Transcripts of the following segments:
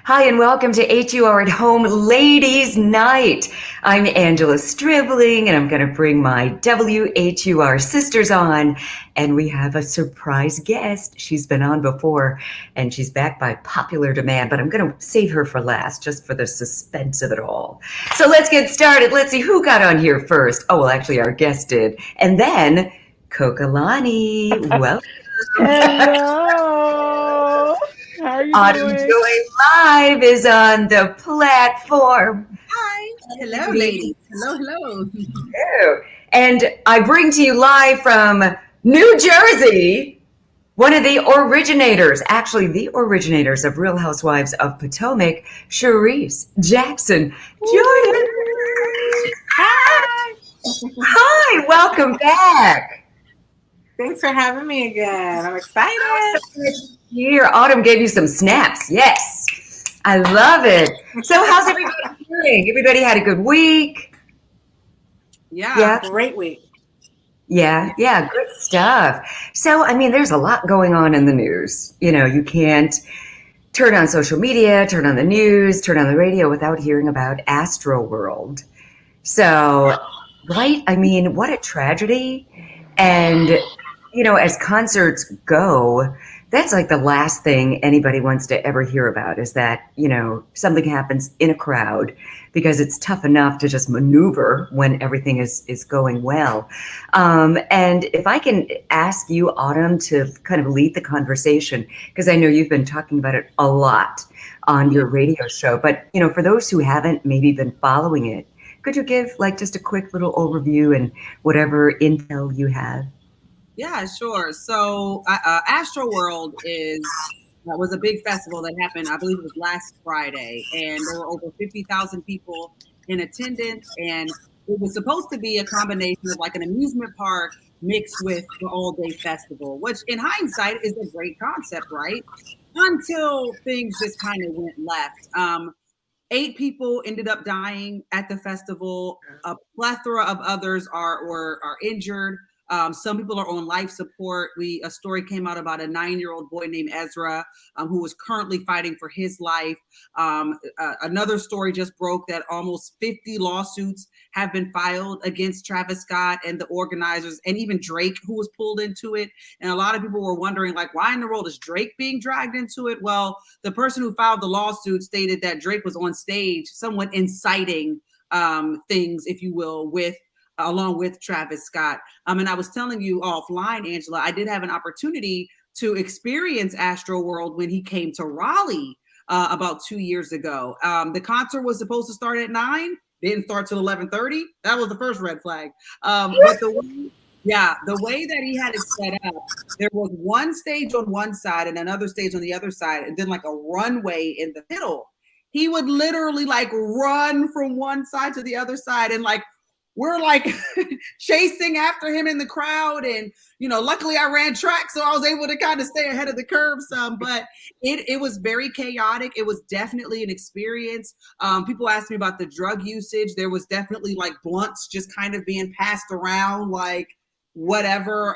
Hi, and welcome to HUR at Home Ladies Night. I'm Angela Stribling, and I'm going to bring my WHUR sisters on. And we have a surprise guest. She's been on before, and she's back by popular demand, but I'm going to save her for last, just for the suspense of it all. So let's get started. Let's see who got on here first. Oh, well, actually, our guest did. And then Coka-Lani. Welcome. Hello. How are you Autumn doing? Joy Live is on the platform. Hi. Hello, ladies. Hello. Hello. And I bring to you live from New Jersey one of the originators, actually the originators of Real Housewives of Potomac, Charisse Jackson. Join us. Hi. Hi, welcome back. Thanks for having me again. I'm excited. Here, Autumn gave you some snaps. Yes, I love it. So how's everybody doing? Everybody had a good week? Yeah. Great week. Yeah, good stuff. So, I mean, there's a lot going on in the news. You know, you can't turn on social media, turn on the news, turn on the radio without hearing about Astroworld. So, right? I mean, what a tragedy. And, you know, as concerts go, that's like the last thing anybody wants to ever hear about is that, you know, something happens in a crowd because it's tough enough to just maneuver when everything is going well. And if I can ask you, Autumn, to kind of lead the conversation, because I know you've been talking about it a lot on your radio show, but, you know, for those who haven't maybe been following it, could you give like just a quick little overview and whatever intel you have? Yeah, sure. So Astroworld was a big festival that happened, I believe it was last Friday, and there were over 50,000 people in attendance, and it was supposed to be a combination of like an amusement park mixed with the all-day festival, which in hindsight is a great concept, right? Until things just kind of went left. 8 people ended up dying at the festival. A plethora of others are injured. Some people are on life support. A story came out about a 9-year-old boy named Ezra, who was currently fighting for his life. Another story just broke that almost 50 lawsuits have been filed against Travis Scott and the organizers, and even Drake, who was pulled into it. And a lot of people were wondering, like, why in the world is Drake being dragged into it? Well, the person who filed the lawsuit stated that Drake was on stage, somewhat inciting things, if you will, along with Travis Scott. And I was telling you offline, Angela, I did have an opportunity to experience Astroworld when he came to Raleigh about 2 years ago. The concert was supposed to start at 9, didn't start till 11:30. That was the first red flag. But the way that he had it set up, there was one stage on one side and another stage on the other side, and then like a runway in the middle. He would literally like run from one side to the other side, and like we're like chasing after him in the crowd. And, you know, luckily I ran track, so I was able to kind of stay ahead of the curve some, but it was very chaotic. It was definitely an experience. People asked me about the drug usage. There was definitely like blunts just kind of being passed around, like whatever.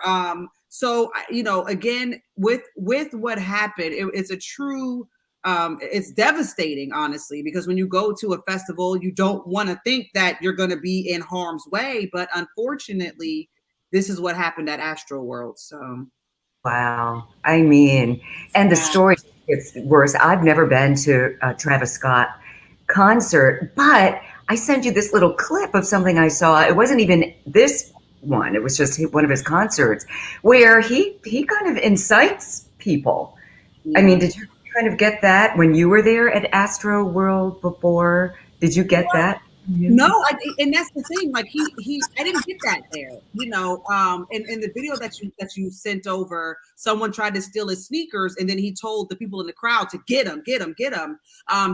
So, you know, again, with what happened, it's a true, it's devastating, honestly, because when you go to a festival, you don't want to think that you're going to be in harm's way. But unfortunately, this is what happened at Astroworld. So, Wow. I mean, and the story gets worse. I've never been to a Travis Scott concert, but I sent you this little clip of something I saw. It wasn't even this one. It was just one of his concerts where he kind of incites people. yeah. I mean, did you kind of get that when you were there at Astro World before? Did you get that? No, and that's the thing. Like I didn't get that there. You know, in the video that you sent over, someone tried to steal his sneakers, and then he told the people in the crowd to get him.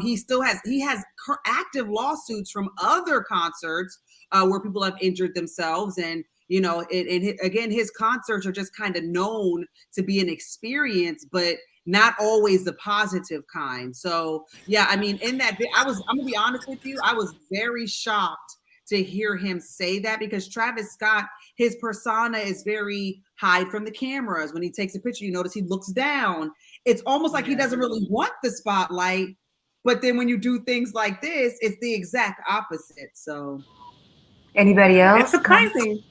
He has active lawsuits from other concerts where people have injured themselves, and you know, again, his concerts are just kind of known to be an experience, but not always the positive kind. So yeah, I mean, I'm gonna be honest with you, I was very shocked to hear him say that, because Travis Scott, his persona is very hide from the cameras. When he takes a picture, you notice he looks down. It's almost like he doesn't really want the spotlight, But then when you do things like this, it's the exact opposite. So Anybody It's else? surprising.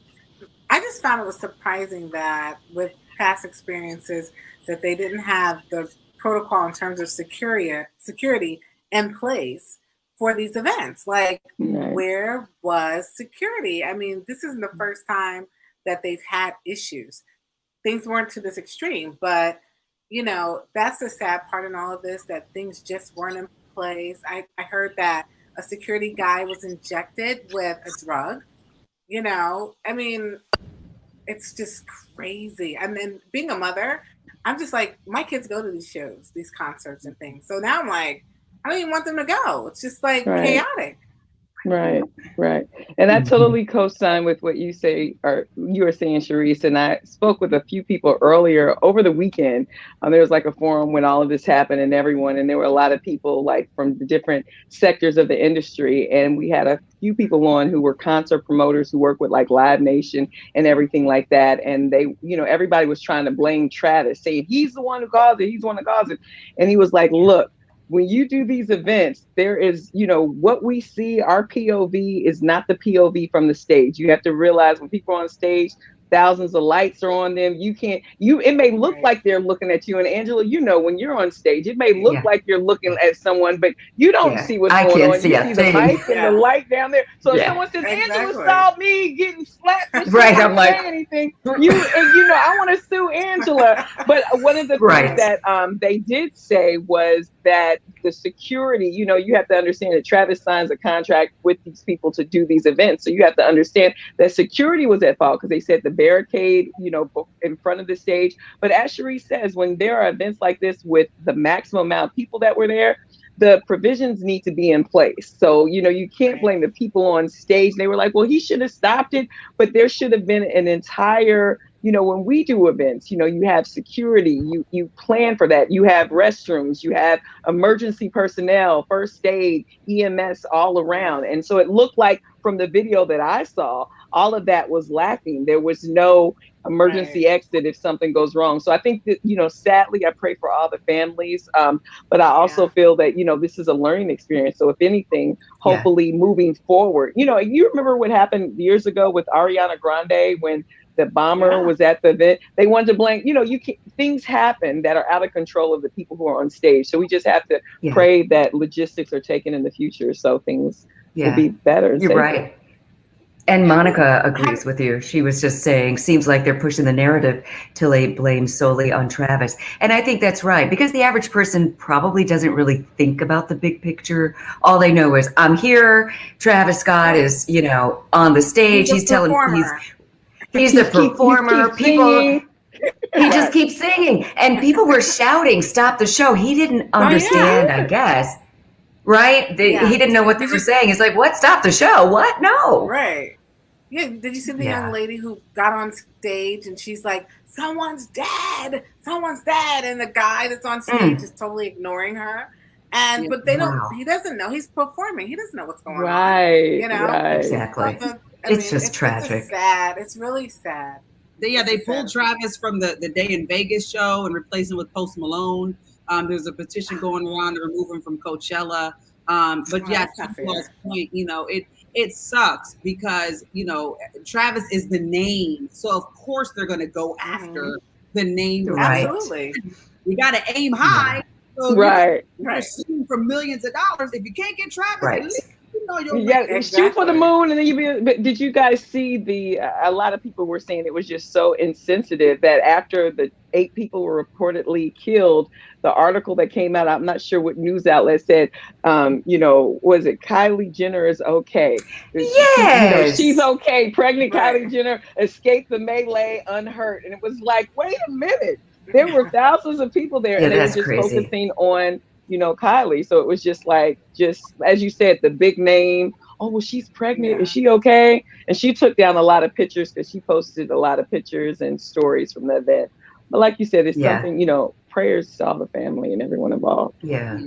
I just found it was surprising that with past experiences that they didn't have the protocol in terms of security in place for these events. Like, Right. where was security? I mean, this isn't the first time that they've had issues. Things weren't to this extreme, but that's the sad part in all of this, that things just weren't in place. I heard that a security guy was injected with a drug. I mean, it's just crazy. And then being a mother, I'm just like, my kids go to these shows, these concerts and things. So now I'm like, I don't even want them to go. It's just like chaotic. Right. And I totally co-sign with what you say, or you were saying, Sharice. And I spoke with a few people earlier over the weekend. There was like a forum when all of this happened, and there were a lot of people like from the different sectors of the industry. And we had a few people on who were concert promoters who work with like Live Nation and everything like that. And they, everybody was trying to blame Travis, saying he's the one who caused it. And he was like, look, when you do these events, there is, what we see, our POV is not the POV from the stage. You have to realize when people are on stage, thousands of lights are on them. It may look like they're looking at you. And Angela, when you're on stage, it may look like you're looking at someone, but you don't see what's going on. You see the mic and the light down there. So if someone says, Angela saw me getting slapped, and I'm like, saying anything, I want to sue Angela. But one of the things that they did say was that the security, you have to understand that Travis signs a contract with these people to do these events. So you have to understand that security was at fault, because they said the barricade, in front of the stage. But as Sharice says, when there are events like this with the maximum amount of people that were there, the provisions need to be in place. So, you can't blame the people on stage. They were like, well, he should have stopped it, but there should have been an entire, when we do events, you have security, you plan for that. You have restrooms, you have emergency personnel, first aid, EMS all around. And so it looked like from the video that I saw, all of that was lacking. There was no emergency exit if something goes wrong. So I think that, sadly, I pray for all the families. But I also feel that, this is a learning experience. So if anything, hopefully moving forward, you remember what happened years ago with Ariana Grande when the bomber was at the event. They wanted to blame, things happen that are out of control of the people who are on stage. So we just have to pray that logistics are taken in the future so things will be better. You're right. And Monica agrees with you. She was just saying, seems like they're pushing the narrative to lay blame solely on Travis. And I think that's right, because the average person probably doesn't really think about the big picture. All they know is, I'm here, Travis Scott is, on the stage. He's the performer. He just keeps singing. And people were shouting, stop the show. He didn't understand, I guess. Right? He didn't know what they were saying. It's like, what? Stop the show? What? No. Right. Yeah. Did you see the young lady who got on stage and she's like, someone's dead. Someone's dead. And the guy that's on stage is totally ignoring her. And but they don't. He doesn't know. He's performing. He doesn't know what's going on. Right. Exactly. It's just tragic. It's sad. It's really sad. They pulled Travis from the Day in Vegas show and replaced him with Post Malone. There's a petition going around to remove him from Coachella. But to Paul's point, it sucks because, Travis is the name. So of course they're going to go after the name. Right. Absolutely. You got to aim high. So you're suing for millions of dollars. If you can't get Travis, shoot for the moon, and then But did you guys see a lot of people were saying it was just so insensitive that after the 8 people were reportedly killed, the article that came out, I'm not sure what news outlet said, was it Kylie Jenner is okay? Yes. She's okay. Pregnant Kylie Jenner escaped the melee unhurt. And it was like, wait a minute. There were thousands of people there, and they were just focusing on Kylie. So it was just as you said, the big name. Oh, well, she's pregnant. Is she okay? And she took down a lot of pictures because she posted a lot of pictures and stories from the event. But like you said, it's something, prayers to all the family and everyone involved. Yeah.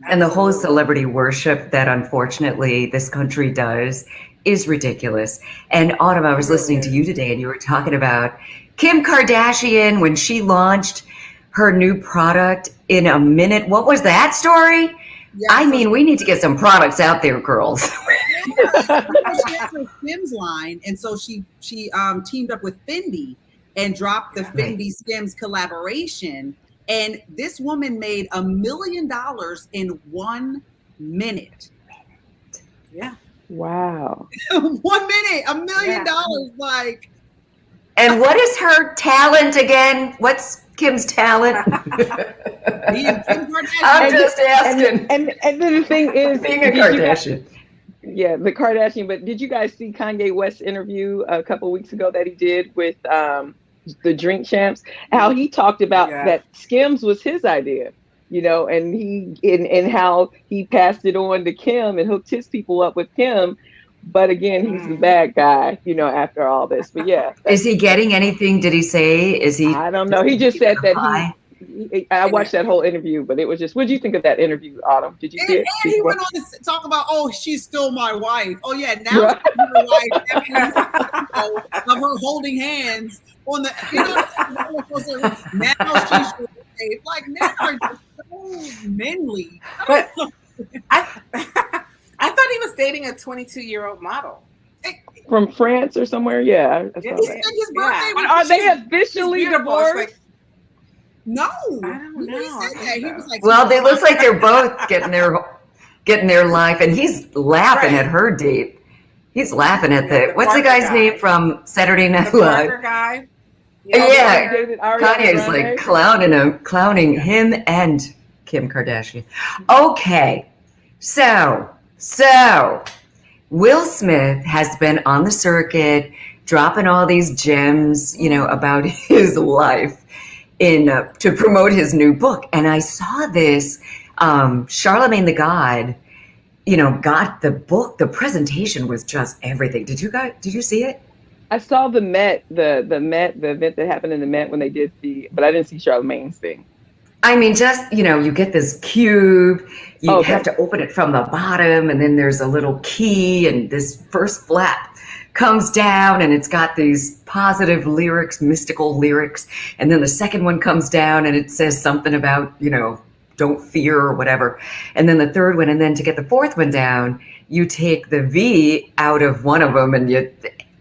And the whole celebrity worship that unfortunately this country does is ridiculous. And Autumn, I was listening to you today and you were talking about Kim Kardashian when she launched her new product in a minute. What was that story? Yeah, I so mean, we need to get some products out there, girls. she has her Skims line, and so she teamed up with Fendi and dropped the Fendi Skims collaboration. And this woman made $1 million in 1 minute. Yeah. Wow. 1 minute, $1 million. Like. And what is her talent again? What's Kim's talent? Being Kim Kardashian. I'm just asking. And then the thing is, being a Kardashian. Yeah, the Kardashian. But did you guys see Kanye West's interview a couple of weeks ago that he did with the Drink Champs? How he talked about that Skims was his idea, you know, and and how he passed it on to Kim and hooked his people up with Kim. But again, he's the bad guy, you know, after all this. But yeah. Is he getting anything? Did he say? Is he? I don't know. He just said that I watched that whole interview, but it was just, what did you think of that interview, Autumn? Did you see it? And he went on to talk about, oh, she's still my wife. Oh, yeah, now she's your wife. Of her holding hands on the, you know, now she's your wife. Like, men are just so manly. But I thought he was dating a 22-year-old model. From France or somewhere? Yeah. He said his birthday was, are they officially divorced? Like, no. I don't know. He was like, well, they look like they're both getting their life, and he's laughing at her date. He's laughing at what's the guy's name from Saturday Night Live? The guy. Yeah. Kanye's like clowning him and Kim Kardashian. Okay. So Will Smith has been on the circuit dropping all these gems, you know, about his life to promote his new book. And I saw this, Charlemagne the God, you know, got the book. The presentation was just everything. Did you see it? I saw the Met, the event that happened in the Met when they did but I didn't see Charlemagne's thing. I mean, just, you know, you get this cube, you have to open it from the bottom, and then there's a little key, and this first flap comes down, and it's got these positive lyrics, mystical lyrics, and then the second one comes down, and it says something about, you know, don't fear or whatever, and then the third one, and then to get the fourth one down, you take the V out of one of them, and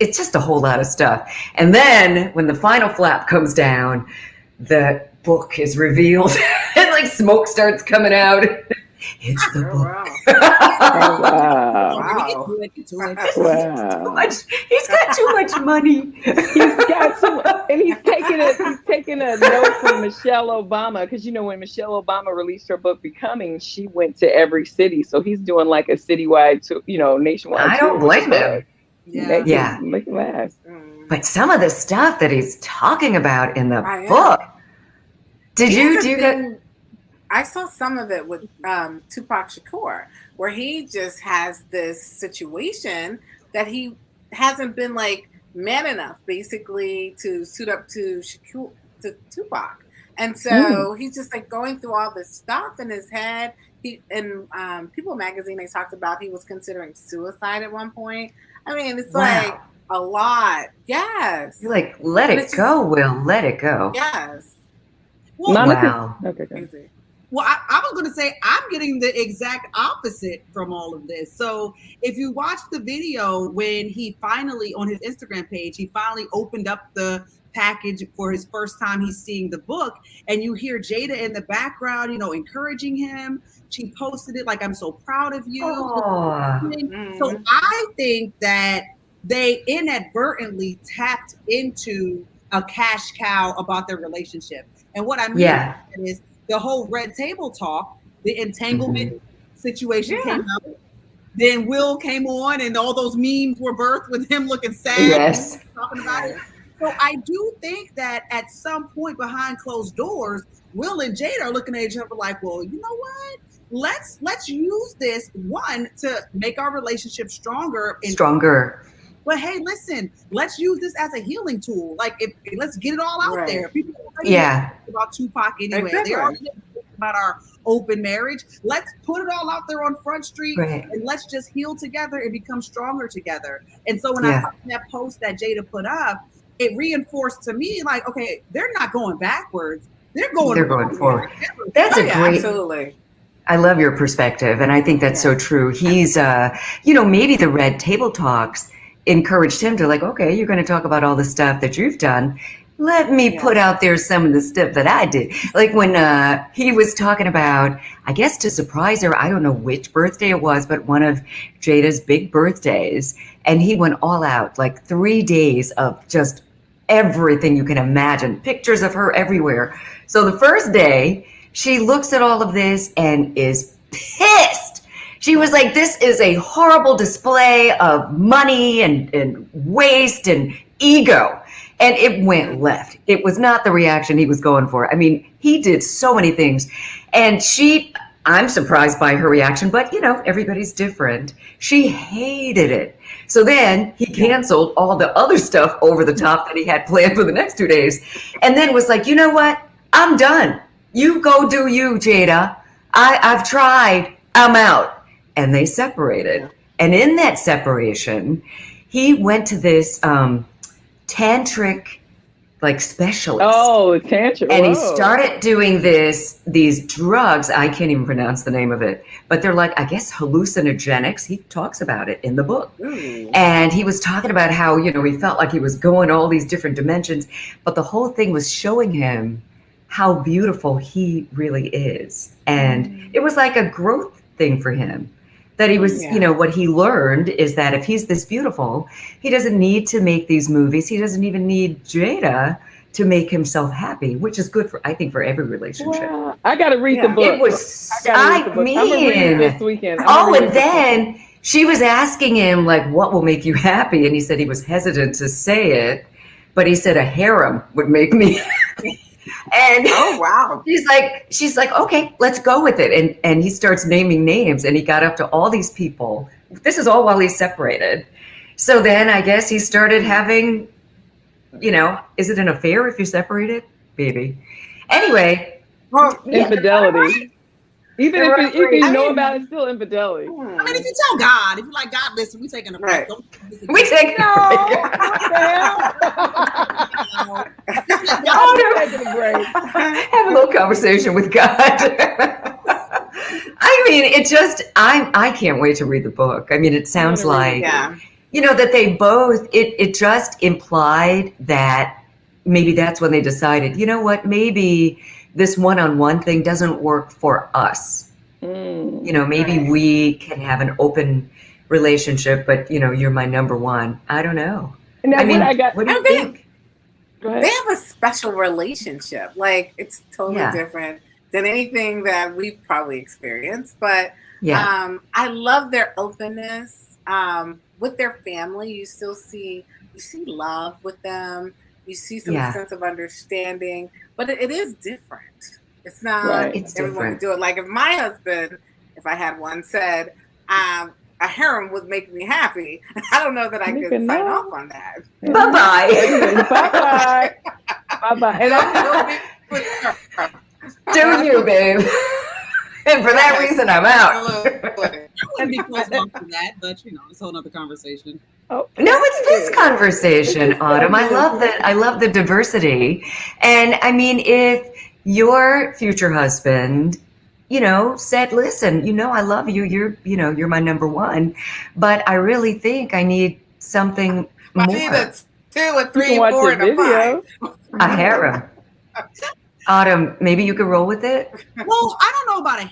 it's just a whole lot of stuff. And then when the final flap comes down, the book is revealed and like smoke starts coming out. It's the book. Wow. Wow. He's got too much money. And he's taking a note from Michelle Obama, because you know when Michelle Obama released her book Becoming, she went to every city. So he's doing like a citywide, nationwide. I don't blame him. Yeah. Make it last. But some of the stuff that he's talking about in the book. Did you do that? I saw some of it with Tupac Shakur, where he just has this situation that he hasn't been like man enough, basically, to suit up to Tupac, and so he's just like going through all this stuff in his head. In People magazine, they talked about he was considering suicide at one point. I mean, it's like a lot. Yes, you're like, let it go, Will. Let it go. Yes. Well, wow. Okay. Crazy. Well, I was going to say, I'm getting the exact opposite from all of this. So if you watch the video, when he finally, on his Instagram page, he finally opened up the package for his first time he's seeing the book, and you hear Jada in the background, encouraging him. She posted it like, I'm so proud of you. So I think that they inadvertently tapped into a cash cow about their relationship. And what I mean is the whole red table talk, the entanglement situation came out. Then Will came on and all those memes were birthed with him looking sad. Yes. Talking about it. So I do think that at some point behind closed doors, Will and Jada are looking at each other like, well, you know what? Let's use this one to make our relationship stronger. But hey, listen, let's use this as a healing tool. Like, let's get it all out there. People already know about Tupac anyway. They already know about our open marriage. Let's put it all out there on Front Street and let's just heal together and become stronger together. And so when I saw that post that Jada put up, it reinforced to me, like, okay, they're not going backwards. They're going forward. That's a great. Absolutely. I love your perspective, and I think that's so true. He's, maybe the Red Table Talks encouraged him to like, okay, you're going to talk about all the stuff that you've done. Let me put out there some of the stuff that I did. Like when he was talking about, I guess to surprise her, I don't know which birthday it was, but one of Jada's big birthdays, and he went all out, like 3 days of just everything you can imagine, pictures of her everywhere. So the first day, she looks at all of this and is pissed. She was like, this is a horrible display of money and waste and ego. And it went left. It was not the reaction he was going for. I mean, he did so many things. And I'm surprised by her reaction, but everybody's different. She hated it. So then he canceled all the other stuff over the top that he had planned for the next 2 days. And then was like, you know what? I'm done. You go do you, Jada. I've tried. I'm out. And they separated. And in that separation, he went to this tantric specialist. Oh, tantric. And he started doing these drugs. I can't even pronounce the name of it, but they're like, I guess, hallucinogenics. He talks about it in the book. Ooh. And he was talking about how, he felt like he was going all these different dimensions, but the whole thing was showing him how beautiful he really is. And it was like a growth thing for him. That he was, what he learned is that if he's this beautiful, he doesn't need to make these movies. He doesn't even need Jada to make himself happy, which is good I think, for every relationship. Wow. I got to read the book. It was, I'm going to read it this weekend. And then she was asking him, like, what will make you happy? And he said he was hesitant to say it, but he said a harem would make me happy. And oh wow, she's like, okay, let's go with it. And he starts naming names, and he got up to all these people. This is all while he's separated. So then I guess he started having, is it an affair if you're separated? Maybe. Anyway, infidelity. Even if you know about it, it's still infidelity. I mean, if you tell God, if you're like, God, listen, we taking a break. Right. We take What taking a break. Have a little conversation with God. I mean, it just, I can't wait to read the book. I mean, it sounds like, that they both, it just implied that maybe that's when they decided, you know what, maybe this one-on-one thing doesn't work for us. Maybe we can have an open relationship, but you're my number one. I don't know. Now, what do you think? They have a special relationship. Like, it's totally different than anything that we've probably experienced. But I love their openness. With their family, you see love with them. You see some sense of understanding, but it is different. It's not everyone can do it. Like if my husband, if I had one, said, a harem would make me happy, I don't know that I could sign off on that. Bye-bye. Bye-bye. Bye-bye. And do you, babe. And for that reason, I'm out. I'd be close off to that, but it's a whole other conversation. Oh, no, it's this conversation, Autumn. I love that. I love the diversity. And I mean, if your future husband, said, listen, I love you. You're my number one, but I really think I need something more. I need a 2 or 3 or 4 and a 5. A harem. Autumn, maybe you could roll with it? Well, I don't know about a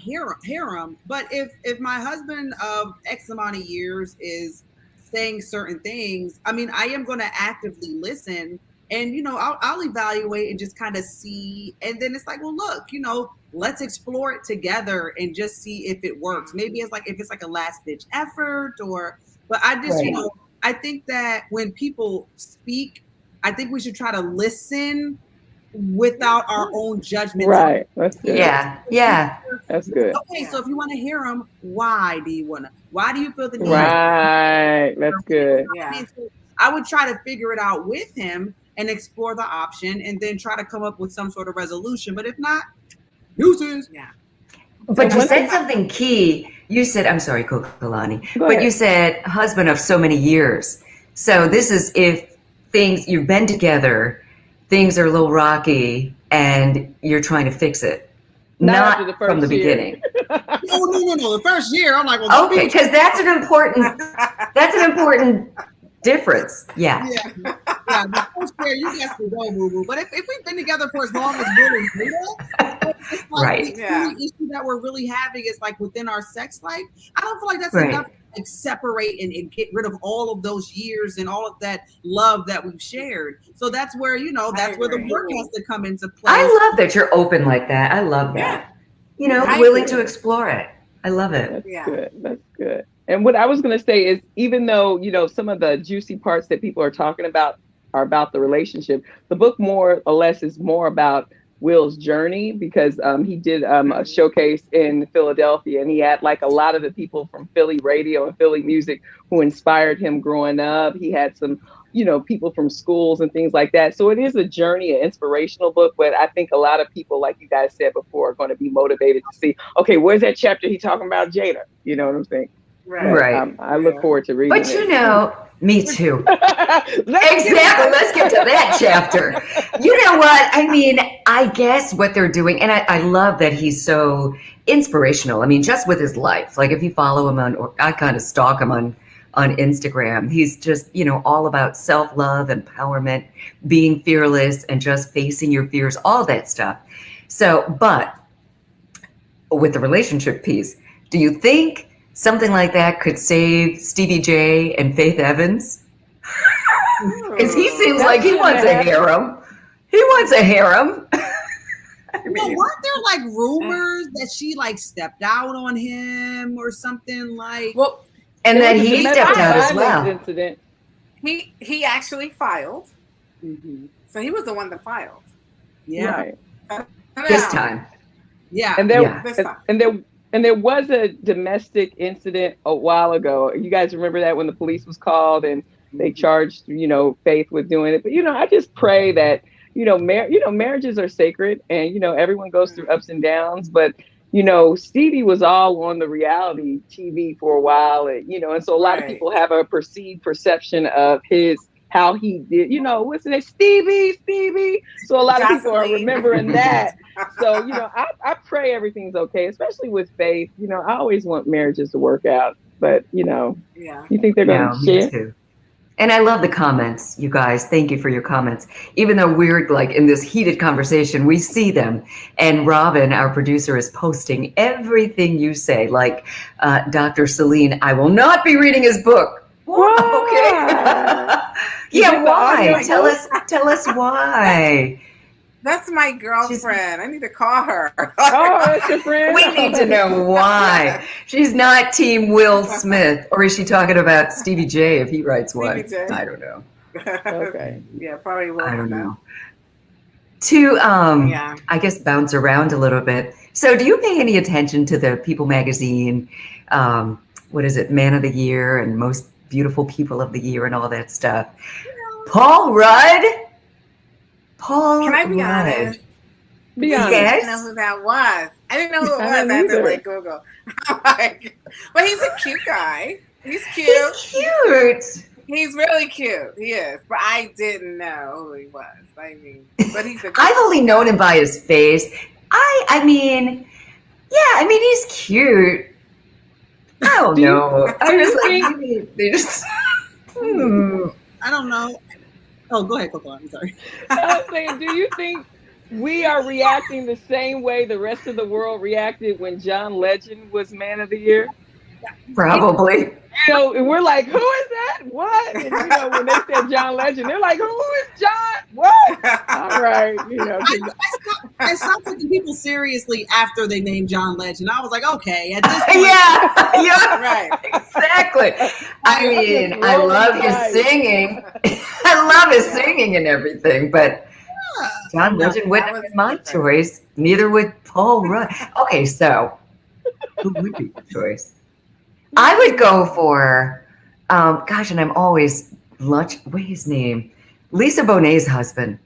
harem, but if my husband of X amount of years is saying certain things, I mean, I am going to actively listen and, I'll evaluate and just kind of see. And then it's like, well, look, let's explore it together and just see if it works. Maybe if it's like a last ditch effort but I just, I think that when people speak, I think we should try to listen without our own judgment. Right. That's good. Yeah. That's good. Okay, so if you want to hear them, why do you feel the need? Right. That's good. Yeah. I would try to figure it out with him and explore the option and then try to come up with some sort of resolution. But if not, deuces. Yeah. But you said something key. You said, I'm sorry, Coka-Lani, but you said husband of so many years. So this is if you've been together, things are a little rocky and you're trying to fix it. Not after the from the first year. beginning. No. The first year, I'm like, well, Okay, because that's an important difference. Yeah. Yeah, the first year you guys can go, boo boo. But if we've been together for as long as we're in data, it's like Right. the only issue that we're really having is like within our sex life. I don't feel like that's Right. enough to like separate and get rid of all of those years and all of that love that we've shared. So that's where, that's where the work has to come into play. I love that you're open like that. I love that. Willing to explore it. I love it. That's good. That's good. And what I was going to say is, even though, some of the juicy parts that people are talking about are about the relationship, the book more or less is more about Will's journey, because he did a showcase in Philadelphia, and he had like a lot of the people from Philly radio and Philly music who inspired him growing up. He had some, people from schools and things like that. So it is a journey, an inspirational book, but I think a lot of people, like you guys said before, are going to be motivated to see, okay, where's that chapter he talking about Jada? You know what I'm saying? Right. I look forward to reading it. But me too. Exactly. Let's get to that chapter. You know what? I mean, I guess what they're doing, and I love that he's so inspirational. I mean, just with his life. Like if you follow him or I kind of stalk him on Instagram, he's just, all about self-love, empowerment, being fearless, and just facing your fears, all that stuff. So, but with the relationship piece, do you think something like that could save Stevie J and Faith Evans? Because he seems like he wants a harem. He wants a harem. Well, weren't there like rumors that she like stepped out on him or something like? Well, and then he stepped out as well. Incident. He actually filed. Mm-hmm. So he was the one that filed. Yeah. Right. This time. Yeah. And there was a domestic incident a while ago. You guys remember that, when the police was called and they charged, Faith with doing it. But, I just pray that, marriages are sacred, and, everyone goes through ups and downs. But, Stevie was all on the reality TV for a while. And, and so a lot of people have a perceived perception of how he did, what's it, Stevie. So a lot of people are remembering that. So, I pray everything's okay, especially with Faith. I always want marriages to work out, but, you think they're going to share? Too. And I love the comments, you guys. Thank you for your comments. Even though we're like in this heated conversation, we see them. And Robin, our producer, is posting everything you say. Like Dr. Celine, I will not be reading his book. Wow. Okay. Yeah, why? Tell us why. That's my girlfriend. I need to call her. Oh, that's your friend? We need to know why. She's not Team Will Smith. Or is she talking about Stevie J if he writes one? I don't know. Okay. Yeah, probably Will Smith. I don't know. To, I guess, bounce around a little bit. So do you pay any attention to the People magazine, what is it, Man of the Year and Most Beautiful People of the Year and all that stuff? Paul Rudd? Can I be honest? Be honest. I didn't know who that was. I didn't know who it was. I had to like Google. But he's a cute guy. He's cute. He's cute. He's really cute. He is. But I didn't know who he was. I mean, but he's I've only known him by his face. I mean, he's cute. I don't know. I was like, they just. I don't know. Oh, go ahead, Coco. I'm sorry. I was saying, do you think we are reacting the same way the rest of the world reacted when John Legend was Man of the Year? Probably. We're like, who is that? What? And when they said John Legend, they're like, who is John? What? All right. I stopped taking people seriously after they named John Legend. I was like, okay. At this point, yeah, right. Exactly. I mean, I love his singing. I love his singing and everything, but John Legend wouldn't have been my choice. Neither would Paul Rudd. Okay, so who would be the choice? I would go for, and I'm always what's his name? Lisa Bonet's husband.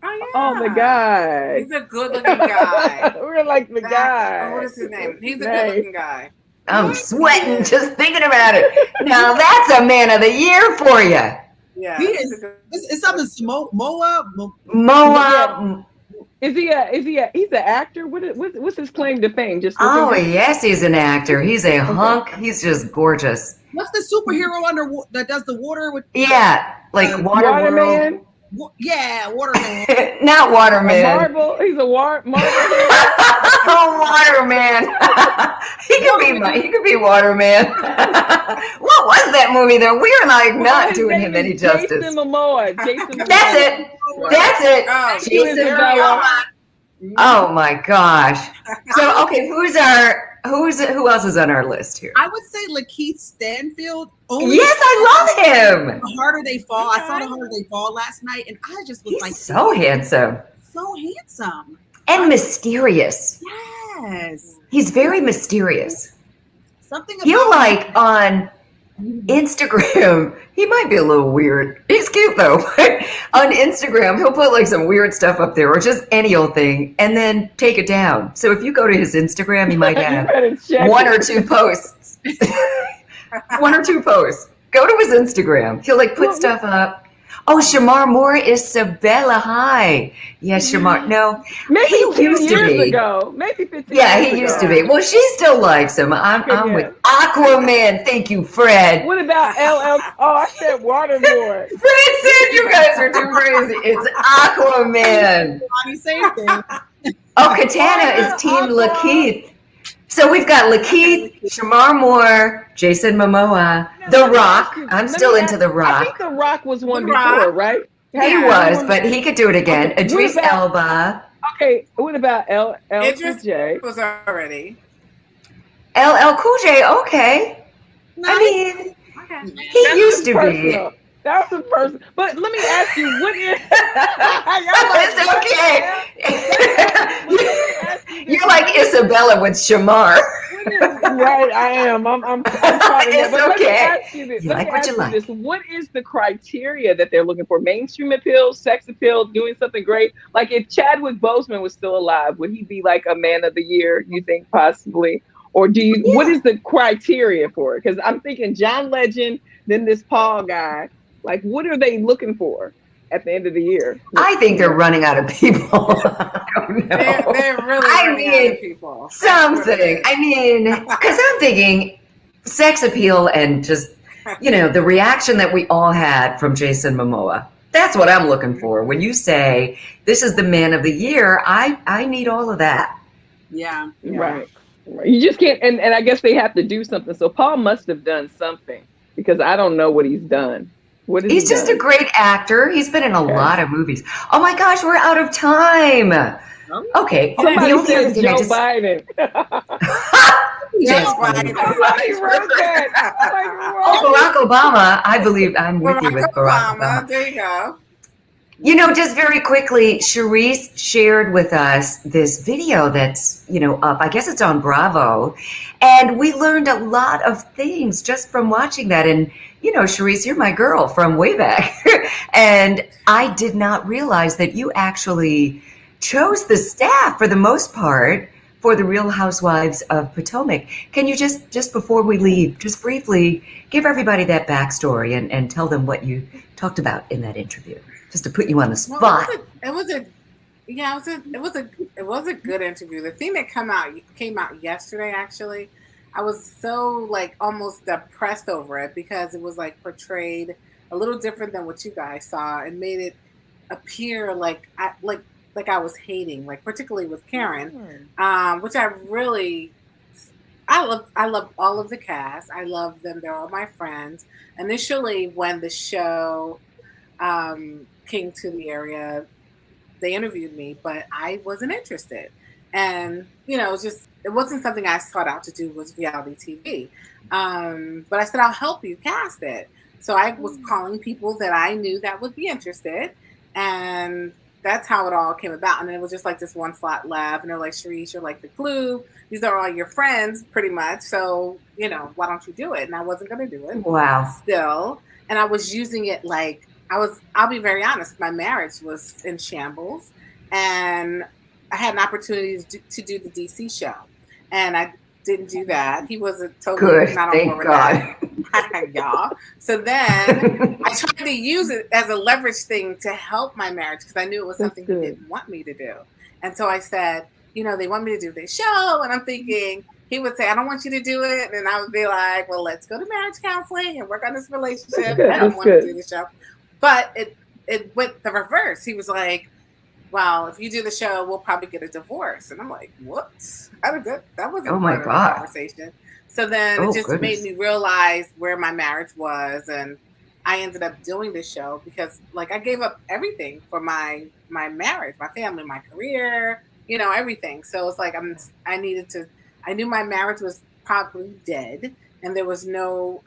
Oh, the guy. He's a good-looking guy. We're like the guy. What is his name? He's a good-looking guy. I'm sweating just thinking about it. Now that's a Man of the Year for you. Yeah. He is. It's something Moa. He's an actor? What's his claim to fame? Just Oh, yes, he's an actor. He's a hunk. He's just gorgeous. What's the superhero that does the water with? Yeah, like Waterman. Yeah, Waterman. Not Waterman. Marvel. He's a Marvel. Oh, Waterman. He could be Waterman. What was that movie though? We are like not doing him any justice. Jason Momoa. That's it. That's it. Oh, Jason Momoa. Oh my gosh. So okay, who else is on our list here? I would say Lakeith Stanfield. Yes, I love him. The Harder They Fall. I saw The Harder They Fall last night, and I just was He's so handsome. So handsome. And mysterious. Yes. He's very mysterious. Something about He'll like on Instagram, he might be a little weird. He's cute though. But on Instagram, he'll put like some weird stuff up there or just any old thing and then take it down. So if you go to his Instagram, he might have one or two posts. One or two posts. Go to his Instagram. He'll like put stuff up. Oh, Shamar Moore is Isabella. Hi. Yes, Shamar. No, maybe he used to be. Ago. Maybe 15 yeah, years he used ago. to be. Well, she still likes him. I'm with Aquaman. Thank you, Fred. What about LL? Oh, I said Waterboard. Fred said you guys are too crazy. It's Aquaman. Same thing. Oh, Katana is Team Lakeith. So we've got Lakeith, Shamar Moore, Jason Momoa, The Rock. I'm still into The Rock. I think The Rock was one before, right? He was, but he could do it again. Okay, Idris Elba. Okay, what about LL Idris J? was already. LL Cool J, okay. I mean, he used to be. That's the person. But let me ask you, what is? It's okay. You're like Isabella with Shamar. Right, I am. I'm trying to. It's but okay. Let me ask you this. You like what you like. This. What is the criteria that they're looking for? Mainstream appeal, sex appeal, doing something great? Like if Chadwick Boseman was still alive, would he be like a man of the year? You think possibly? Or do you? Yeah. What is the criteria for it? Because I'm thinking John Legend, then this Paul guy. Like, what are they looking for at the end of the year? I think they're running out of people. I don't know. They're really running out of people. Something. I mean, because I'm thinking sex appeal and just, the reaction that we all had from Jason Momoa. That's what I'm looking for. When you say this is the man of the year, I need all of that. Yeah. Right. You just can't. And I guess they have to do something. So Paul must have done something because I don't know what he's done. He's just a great actor. He's been in a lot of movies. Oh my gosh, we're out of time. Okay. Somebody said Joe Biden. Joe Biden. Somebody wrote that. Barack Obama. I believe I'm with you with Barack Obama. There you go. Just very quickly, Charisse shared with us this video that's, up. I guess it's on Bravo. And we learned a lot of things just from watching that. And, Charisse, you're my girl from way back. And I did not realize that you actually chose the staff for the most part for the Real Housewives of Potomac. Can you just before we leave, just briefly give everybody that backstory and tell them what you talked about in that interview? Just to put you on the spot. It was a good interview. The thing that came out yesterday, actually, I was so almost depressed over it because it was portrayed a little different than what you guys saw and made it appear like I was hating, particularly with Karen, which I love all of the cast. I love them. They're all my friends. Initially, when the show came to the area, they interviewed me, but I wasn't interested. And, it wasn't something I sought out to do was reality TV. But I said, I'll help you cast it. So I was calling people that I knew that would be interested. And that's how it all came about. And then it was just this one slot left. And they're like, Charisse, you're the glue. These are all your friends, pretty much. So, why don't you do it? And I wasn't going to do it. Wow. Still. And I was using it I'll be very honest, my marriage was in shambles. And I had an opportunity to do the DC show. And I didn't do that. He wasn't totally not on board with that. Y'all. So then I tried to use it as a leverage thing to help my marriage because I knew it was something he didn't want me to do. And so I said, they want me to do this show. And I'm thinking, he would say, I don't want you to do it. And I would be like, well, let's go to marriage counseling and work on this relationship. I don't want to do the show. But it went the reverse. He was like, well, if you do the show, we'll probably get a divorce. And I'm like, what? That wasn't part of the conversation. So then it just made me realize where my marriage was. And I ended up doing the show because I gave up everything for my marriage, my family, my career, everything. So it's like I knew my marriage was probably dead and there was no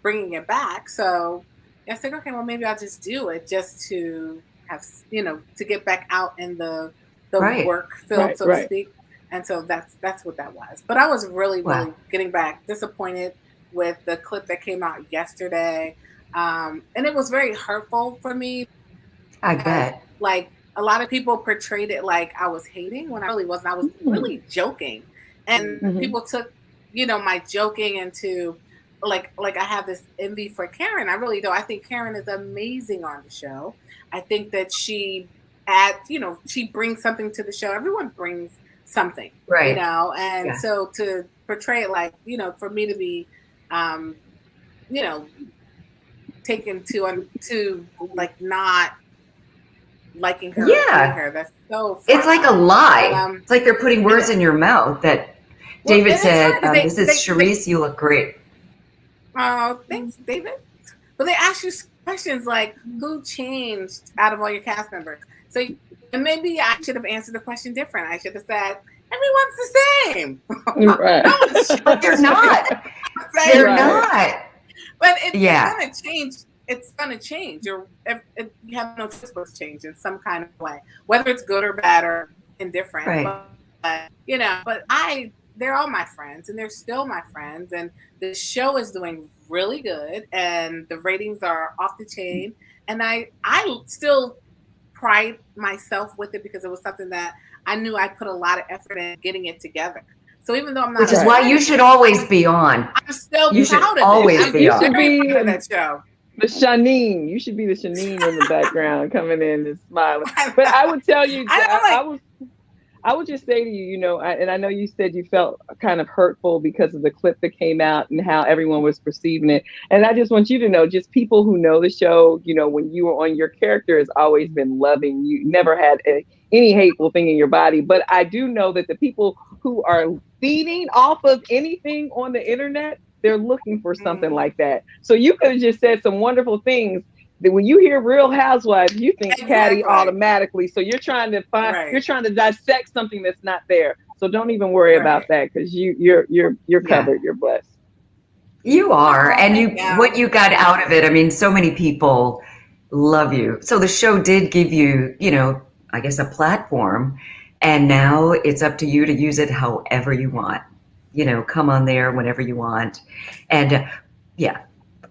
bringing it back. So I said, okay, well, maybe I'll just do it just to have, to get back out in the work field, so to speak. And so that's what that was. But I was really getting back disappointed with the clip that came out yesterday. And it was very hurtful for me. I bet. A lot of people portrayed it like I was hating when I really wasn't. I was really joking. And people took, my joking into like I have this envy for Karen. I really do. I think Karen is amazing on the show. I think that she she brings something to the show. Everyone brings something, right? And so to portray it for me to be, taken to not liking her, her. That's so funny. It's like a lie. It's like they're putting words in your mouth that David said, this is Charisse, you look great. Oh, thanks, David. But they ask you questions like, who changed out of all your cast members? So maybe I should have answered the question different. I should have said, everyone's the same. Right. But they're not. They're not. But it's going to change. It's going to change. You have no choice but to change in some kind of way, whether it's good or bad or indifferent. Right. But they're all my friends and they're still my friends. And the show is doing really good and the ratings are off the chain. And I still pride myself with it because it was something that I knew I put a lot of effort in getting it together. So even though I'm not, which is why you should always be on. I'm still you proud should of always it. be on. I'm very proud of that show. The Shanine, you should be the Shanine in the background, coming in and smiling. But I would tell you, I would just say to you, and I know you said you felt kind of hurtful because of the clip that came out and how everyone was perceiving it. And I just want you to know, just people who know the show, when you were on, your character has always been loving. You never had any hateful thing in your body. But I do know that the people who are feeding off of anything on the internet, they're looking for something like that. So you could have just said some wonderful things that when you hear Real Housewives, you think Caddy automatically. So you're trying to you're trying to dissect something that's not there. So don't even worry about that because you're covered. You're blessed. You are, and what you got out of it. I mean, so many people love you. So the show did give you, I guess, a platform, and now it's up to you to use it however you want. Come on there whenever you want. And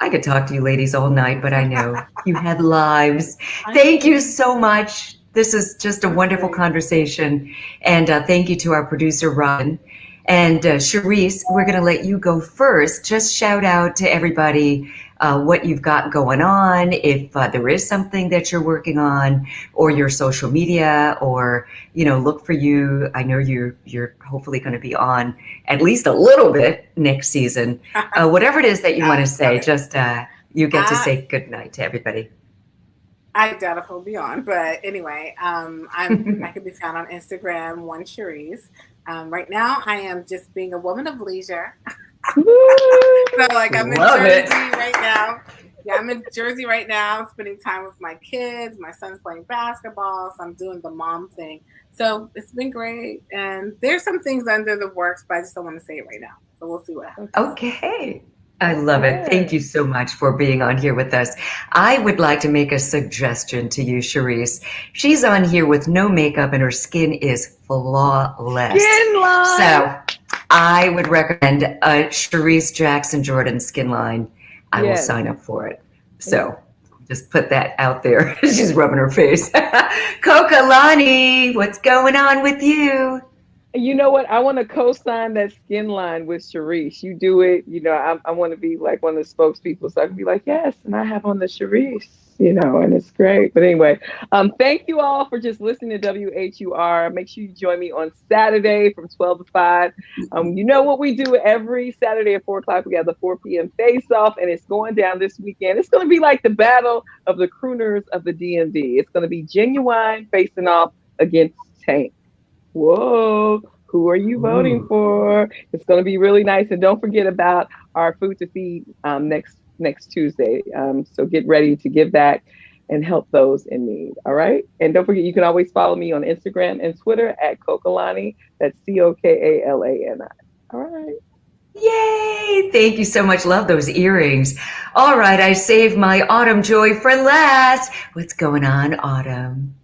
I could talk to you ladies all night, but I know you have lives. Thank you so much. This is just a wonderful conversation. And thank you to our producer, Robin. And Charisse, we're going to let you go first. Just shout out to everybody what you've got going on, if there is something that you're working on, or your social media, or look for you. I know you're hopefully going to be on at least a little bit next season. Whatever it is that you want to say, just you get to say good night to everybody. I doubt if he'll be on, but anyway, I can be found on Instagram, one Charisse. Right now, I am just being a woman of leisure. So I'm in Jersey right now. Yeah, I'm in Jersey right now, spending time with my kids. My son's playing basketball, so I'm doing the mom thing. So it's been great. And there's some things under the works, but I just don't want to say it right now. So we'll see what happens. Okay. I love it. Thank you so much for being on here with us. I would like to make a suggestion to you, Charisse. She's on here with no makeup and her skin is flawless. Skin line. So I would recommend a Charisse Jackson Jordan skin line. I will sign up for it. So just put that out there. She's rubbing her face. Coka-Lani, what's going on with you? You know what? I want to co-sign that skin line with Sharice. You do it. I want to be like one of the spokespeople. So I can be like, yes, and I have on the Sharice, and it's great. But anyway, thank you all for just listening to WHUR. Make sure you join me on Saturday from 12 to 5. You know what we do every Saturday at 4 o'clock? We have the 4 p.m. face-off, and it's going down this weekend. It's going to be like the battle of the crooners of the DMV. It's going to be Genuine facing off against Tank. Whoa, who are you voting for? It's going to be really nice. And don't forget about our Food to Feed next Tuesday. So get ready to give back and help those in need. All right. And don't forget, you can always follow me on Instagram and Twitter at Coka-Lani. That's Cokalani. All right. Yay! Thank you so much. Love those earrings. All right. I saved my Autumn Joy for last. What's going on, Autumn?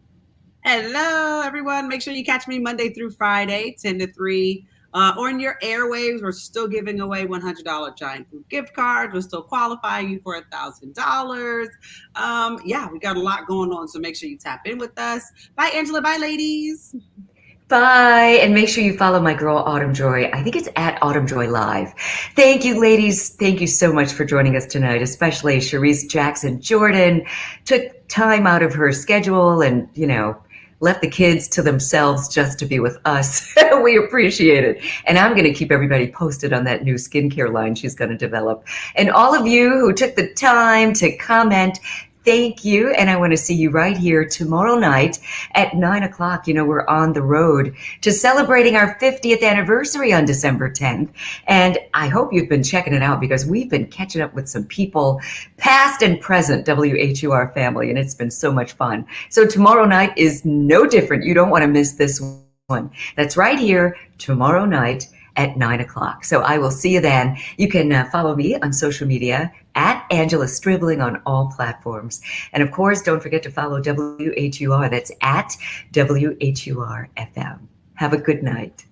Hello, everyone. Make sure you catch me Monday through Friday, 10 to 3. Or in your airwaves, we're still giving away $100 giant food gift cards. We're still qualifying you for $1,000. Yeah, we got a lot going on, so make sure you tap in with us. Bye, Angela. Bye, ladies. Bye. And make sure you follow my girl, Autumn Joy. I think it's at Autumn Joy Live. Thank you, ladies. Thank you so much for joining us tonight, especially Sharice Jackson Jordan took time out of her schedule and, left the kids to themselves just to be with us. We appreciate it. And I'm going to keep everybody posted on that new skincare line she's going to develop. And all of you who took the time to comment, thank you. And I want to see you right here tomorrow night at 9 o'clock. We're on the road to celebrating our 50th anniversary on December 10th. And I hope you've been checking it out because we've been catching up with some people, past and present WHUR family, and it's been so much fun. So tomorrow night is no different. You don't want to miss this one. That's right here tomorrow night at 9 o'clock. So I will see you then. You can follow me on social media at Angela Stribling on all platforms. And of course, don't forget to follow WHUR. That's at WHUR-FM. Have a good night.